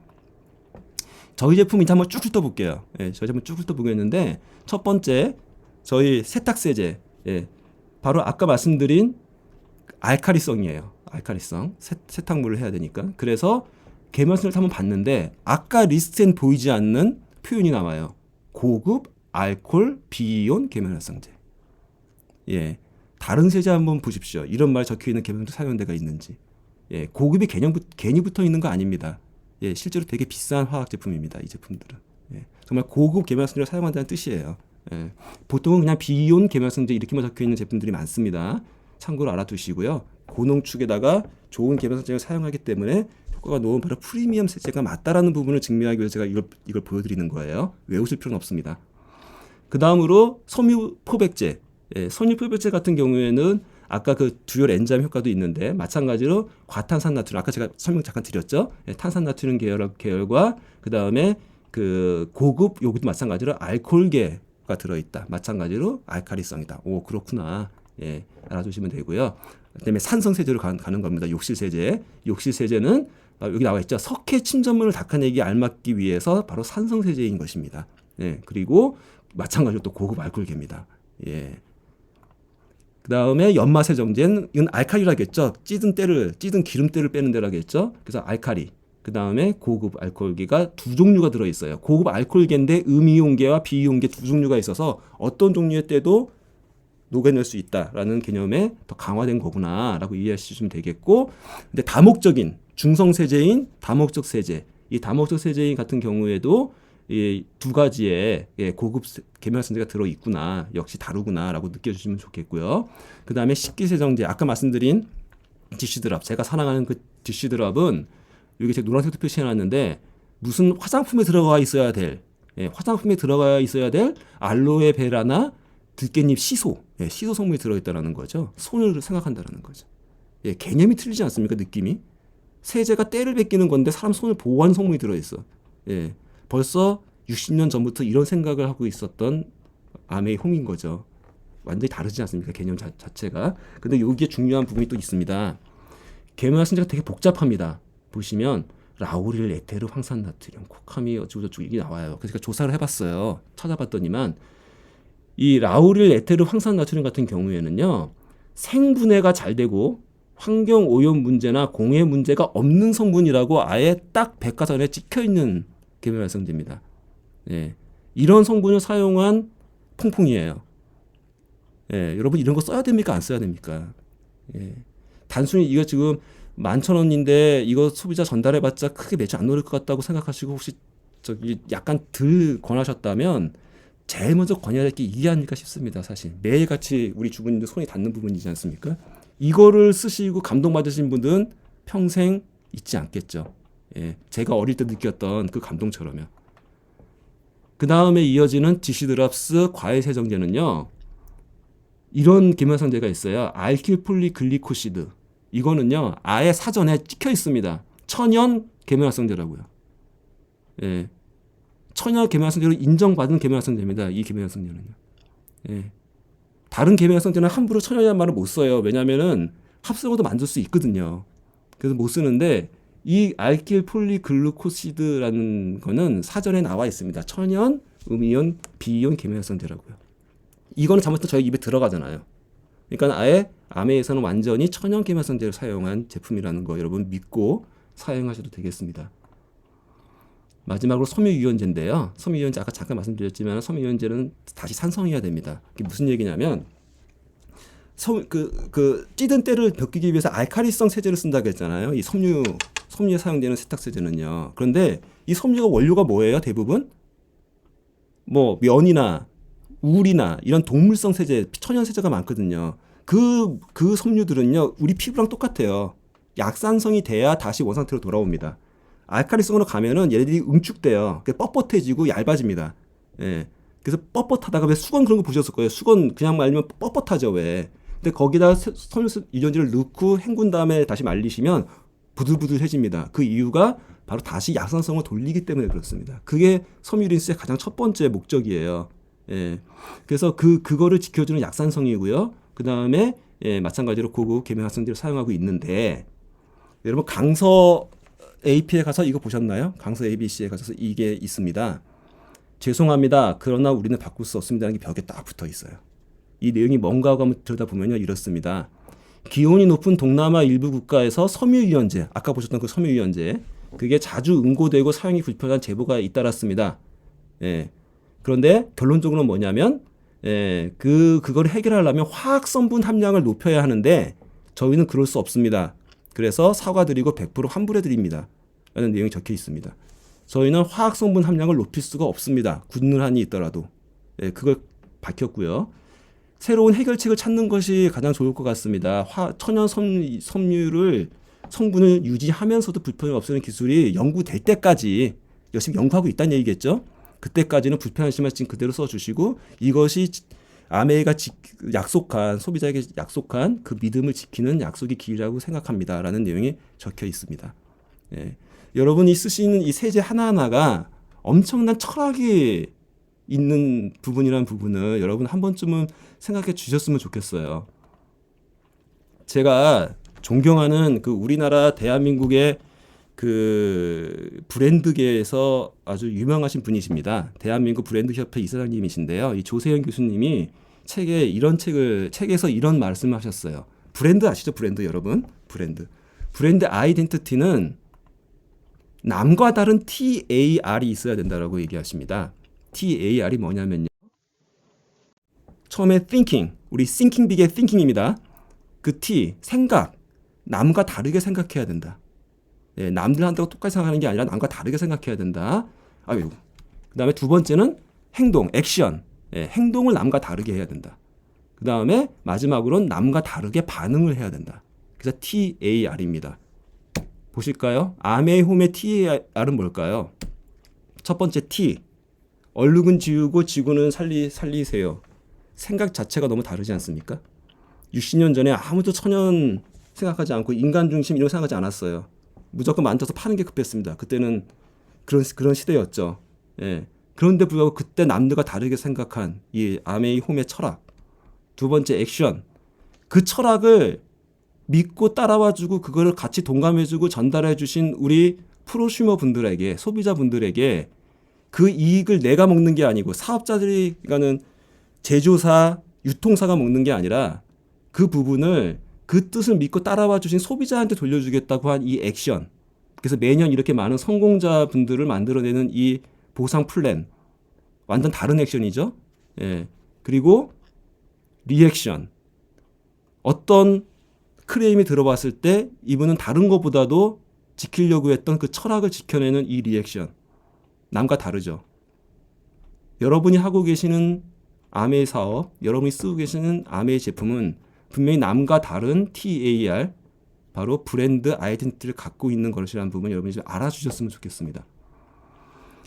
저희 제품 이제 한번 쭉 훑어볼게요. 저희 제품 쭉 훑어보겠는데 첫 번째 저희 세탁세제 바로 아까 말씀드린 알칼리성이에요. 알칼리성 세탁물을 해야 되니까. 그래서 계면활성제를 한번 봤는데 아까 리스트엔 보이지 않는 표현이 나와요. 고급 알코올 비이온 계면활성제. 다른 세제 한번 보십시오. 이런 말 적혀 있는 계면활성제 사용한 데가 있는지. 고급이 괜히 붙어 있는 거 아닙니다. 실제로 되게 비싼 화학 제품입니다. 이 제품들은. 정말 고급 계면활성제를 사용한다는 뜻이에요. 보통은 그냥 비이온 계면활성제 이렇게만 적혀 있는 제품들이 많습니다. 참고로 알아두시고요. 고농축에다가 좋은 계면활성제를 사용하기 때문에 효과가 높은 바로 프리미엄 세제가 맞다라는 부분을 증명하기 위해서 제가 이걸 보여드리는 거예요. 외우실 필요는 없습니다. 그 다음으로 섬유포백제. 섬유포백제 같은 경우에는 아까 그 듀얼 엔자임 효과도 있는데 마찬가지로 과탄산나트륨 아까 제가 설명 잠깐 드렸죠. 탄산나트륨 계열과 그 다음에 그 고급 여기도 마찬가지로 알코올계가 들어있다. 마찬가지로 알칼리성이다. 오 그렇구나. 알아두시면 되고요. 그다음에 산성세제로 가는 겁니다. 욕실세제. 욕실세제는 여기 나와 있죠. 석회 침전물을 닦아내기 알맞기 위해서 바로 산성세제인 것입니다. 그리고 마찬가지로 또 고급 알코올계입니다. 그 다음에 연마세정제는 이건 알칼리라겠죠. 찌든 기름때를 빼는 데라겠죠. 그래서 알칼리. 그 다음에 고급 알코올계가 두 종류가 들어있어요. 고급 알코올계인데 음이온계와 비이온계 두 종류가 있어서 어떤 종류의 때도 녹여낼 수 있다라는 개념에 더 강화된 거구나라고 이해하시면 되겠고, 근데 다목적인 중성세제인 다목적 세제, 이 다목적 세제인 같은 경우에도 이 두 가지의 고급 계면활성제가 들어 있구나, 역시 다르구나라고 느껴주시면 좋겠고요. 그 다음에 식기세정제, 아까 말씀드린 디쉬드랍, 제가 사랑하는 그 디쉬드랍은 여기 제가 노란색도 표시해놨는데 무슨 화장품에 들어가 있어야 될, 화장품에 들어가 있어야 될 알로에베라나 들깻잎 시소, 시소 성분이 들어있다는 거죠. 손을 생각한다는 거죠. 개념이 틀리지 않습니까? 느낌이. 세제가 때를 벗기는 건데 사람 손을 보호하는 성분이 들어있어. 벌써 60년 전부터 이런 생각을 하고 있었던 아메이 홈인 거죠. 완전히 다르지 않습니까? 개념 자체가. 근데 여기에 중요한 부분이 또 있습니다. 계면활성제가 되게 복잡합니다. 보시면 라우릴 에테르 황산나트륨, 코카미 어쩌고저쩌고 이게 나와요. 그래서 제가 조사를 해봤어요. 찾아봤더니만 이 라우릴 에테르 황산나트륨 같은 경우에는요, 생분해가 잘 되고 환경 오염 문제나 공해 문제가 없는 성분이라고 아예 딱 백과사전에 찍혀있는 계면활성제입니다. 이런 성분을 사용한 퐁퐁이에요. 여러분 이런 거 써야 됩니까? 안 써야 됩니까? 단순히 이거 지금 11,000원인데 이거 소비자 전달해봤자 크게 매출 안 오를 것 같다고 생각하시고 혹시 저기 약간 덜 권하셨다면 제일 먼저 권해야 될 게 이게 아닐까 싶습니다. 사실 매일같이 우리 주부님들 손이 닿는 부분이지 않습니까? 이거를 쓰시고 감동받으신 분들은 평생 잊지 않겠죠. 제가 어릴 때 느꼈던 그 감동처럼요. 그 다음에 이어지는 디시드랍스 과외세정제는요, 이런 계면활성제가 있어요. 알킬폴리글리코시드. 이거는요 아예 사전에 찍혀 있습니다. 천연 계면활성제라고요. 천연 계면활성제로 인정받은 계면활성제입니다. 이 계면활성제는요. 예. 다른 계면활성제는 함부로 천연이라는 말을 못 써요. 왜냐면은 합성어도 만들 수 있거든요. 그래서 못 쓰는데 이 알킬 폴리글루코시드라는 거는 사전에 나와 있습니다. 천연, 음이온, 비이온 계면활성제라고요. 이거는 잘못하면 저희 입에 들어가잖아요. 그러니까 아예 아메에서는 완전히 천연 계면활성제를 사용한 제품이라는 거 여러분 믿고 사용하셔도 되겠습니다. 마지막으로 섬유유연제인데요. 섬유유연제 아까 잠깐 말씀드렸지만 섬유유연제는 다시 산성해야 됩니다. 이게 무슨 얘기냐면 찌든 때를 벗기기 위해서 알칼리성 세제를 쓴다고 했잖아요. 이 섬유에 사용되는 세탁세제는요. 그런데 이 섬유가 원료가 뭐예요? 대부분 뭐 면이나 울이나 이런 동물성 세제, 천연 세제가 많거든요. 그 섬유들은요, 우리 피부랑 똑같아요. 약산성이 돼야 다시 원상태로 돌아옵니다. 알칼리성으로 가면은 얘네들이 응축돼요. 뻣뻣해지고 얇아집니다. 예. 그래서 뻣뻣하다가 왜 수건 그런 거 보셨을 거예요. 수건 그냥 말리면 뻣뻣하죠, 왜. 근데 거기다 섬유 유연제를 넣고 헹군 다음에 다시 말리시면 부들부들해집니다. 그 이유가 바로 다시 약산성을 돌리기 때문에 그렇습니다. 그게 섬유유연제의 가장 첫 번째 목적이에요. 예. 그래서 그거를 지켜주는 약산성이고요. 그 다음에 예, 마찬가지로 고급 계면활성제를 사용하고 있는데 여러분 강서 AP에 가서 이거 보셨나요? 강서 ABC에 가서 이게 있습니다. 죄송합니다. 그러나 우리는 바꿀 수 없습니다라는 게 벽에 딱 붙어 있어요. 이 내용이 뭔가 하고 한번 들여다보면요. 이렇습니다. 기온이 높은 동남아 일부 국가에서 섬유유연제, 아까 보셨던 그 섬유유연제, 그게 자주 응고되고 사용이 불편한 제보가 잇따랐습니다. 예. 그런데 결론적으로는 뭐냐면 그걸 해결하려면 화학 성분 함량을 높여야 하는데 저희는 그럴 수 없습니다. 그래서 사과드리고 100% 환불해 드립니다. 라는 내용이 적혀 있습니다. 저희는 화학 성분 함량을 높일 수가 없습니다. 굳는 한이 있더라도. 그걸 밝혔고요. 새로운 해결책을 찾는 것이 가장 좋을 것 같습니다. 천연 섬유를 성분을 유지하면서도 불편을 없애는 기술이 연구될 때까지 열심히 연구하고 있다는 얘기겠죠. 그때까지는 불편하신 말씀 그대로 써주시고 이것이 아메이가 약속한 소비자에게 약속한 그 믿음을 지키는 약속의 길이라고 생각합니다. 라는 내용이 적혀 있습니다. 예. 여러분이 쓰시는 이 세제 하나하나가 엄청난 철학이 있는 부분이라는 부분을 여러분 한 번쯤은 생각해 주셨으면 좋겠어요. 제가 존경하는 그 우리나라 대한민국의 그 브랜드계에서 아주 유명하신 분이십니다. 대한민국 브랜드 협회 이사장님이신데요. 이 조세현 교수님이 책에서 이런 말씀을 하셨어요. 브랜드 아시죠? 브랜드 여러분? 브랜드 아이덴티티는 남과 다른 TAR이 있어야 된다라고 얘기하십니다. TAR이 뭐냐면요. 처음에 thinking, 우리 thinking big의 thinking입니다. 그 T, 생각, 남과 다르게 생각해야 된다. 예, 남들 한다고 똑같이 생각하는 게 아니라 남과 다르게 생각해야 된다. 그 다음에 두 번째는 행동, 액션. 예, 행동을 남과 다르게 해야 된다. 그 다음에 마지막으로는 남과 다르게 반응을 해야 된다. 그래서 TAR입니다. 보실까요? 아메이홈의 TAR은 뭘까요? 첫 번째 T, 얼룩은 지우고 지구는 살리세요. 생각 자체가 너무 다르지 않습니까? 60년 전에 아무도 천연 생각하지 않고 인간 중심 이런 거 생각하지 않았어요. 무조건 만들어서 파는 게 급했습니다. 그때는 그런 시대였죠. 예. 그런데 불구하고 그때 남들과 다르게 생각한 이 아메이홈의 철학. 두 번째 액션. 그 철학을 믿고 따라와주고 그거를 같이 동감해주고 전달해주신 우리 프로슈머 분들에게, 소비자분들에게 그 이익을 내가 먹는 게 아니고 사업자들이 가는 제조사, 유통사가 먹는 게 아니라 그 부분을 그 뜻을 믿고 따라와 주신 소비자한테 돌려주겠다고 한 이 액션. 그래서 매년 이렇게 많은 성공자분들을 만들어내는 이 보상 플랜. 완전 다른 액션이죠. 예. 그리고 리액션. 어떤 크레임이 들어봤을 때 이분은 다른 것보다도 지키려고 했던 그 철학을 지켜내는 이 리액션. 남과 다르죠. 여러분이 하고 계시는 아메이 사업, 여러분이 쓰고 계시는 아메이 제품은 분명히 남과 다른 TAR, 바로 브랜드 아이덴티티를 갖고 있는 것이라는 부분 여러분이 좀 알아주셨으면 좋겠습니다.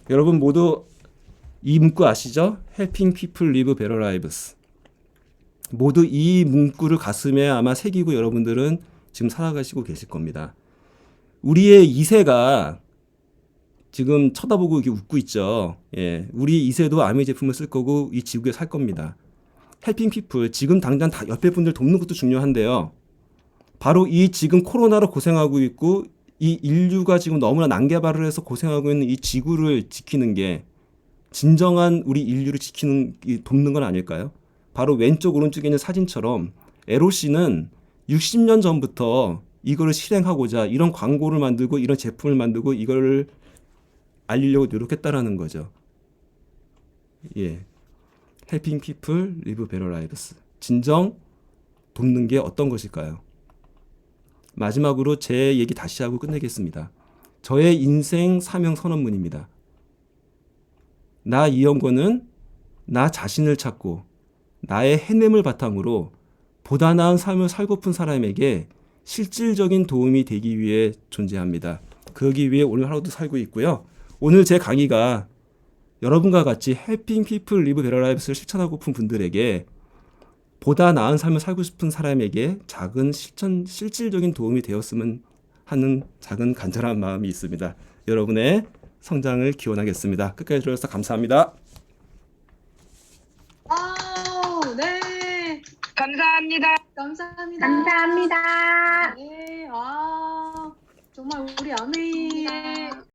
여러분 모두 이 문구 아시죠? Helping people live better lives. 모두 이 문구를 가슴에 아마 새기고 여러분들은 지금 살아가시고 계실 겁니다. 우리의 2세가 지금 쳐다보고 이렇게 웃고 있죠. 예, 우리 2세도 아메이 제품을 쓸 거고 이 지구에 살 겁니다. 헬핑 피플 지금 당장 다 옆에 분들 돕는 것도 중요한데요. 바로 이 지금 코로나로 고생하고 있고 이 인류가 지금 너무나 난개발을 해서 고생하고 있는 이 지구를 지키는 게 진정한 우리 인류를 지키는 돕는 건 아닐까요? 바로 왼쪽 오른쪽에 있는 사진처럼 LOC는 60년 전부터 이거를 실행하고자 이런 광고를 만들고 이런 제품을 만들고 이거를 알리려고 노력했다라는 거죠. 예. Helping people live better lives. 진정 돕는 게 어떤 것일까요? 마지막으로 제 얘기 다시 하고 끝내겠습니다. 저의 인생 사명 선언문입니다. 나 이영권은 나 자신을 찾고 나의 해냄을 바탕으로 보다 나은 삶을 살고픈 사람에게 실질적인 도움이 되기 위해 존재합니다. 그러기 위해 오늘 하루도 살고 있고요. 오늘 제 강의가 여러분과 같이 Helping People Live Better Lives를 실천하고픈 분들에게 보다 나은 삶을 살고 싶은 사람에게 작은 실질적인 도움이 되었으면 하는 작은 간절한 마음이 있습니다. 여러분의 성장을 기원하겠습니다. 끝까지 들어주셔서 감사합니다. 아우, 네. 감사합니다. 감사합니다. 감사합니다. 네, 아, 정말 우리 아메이의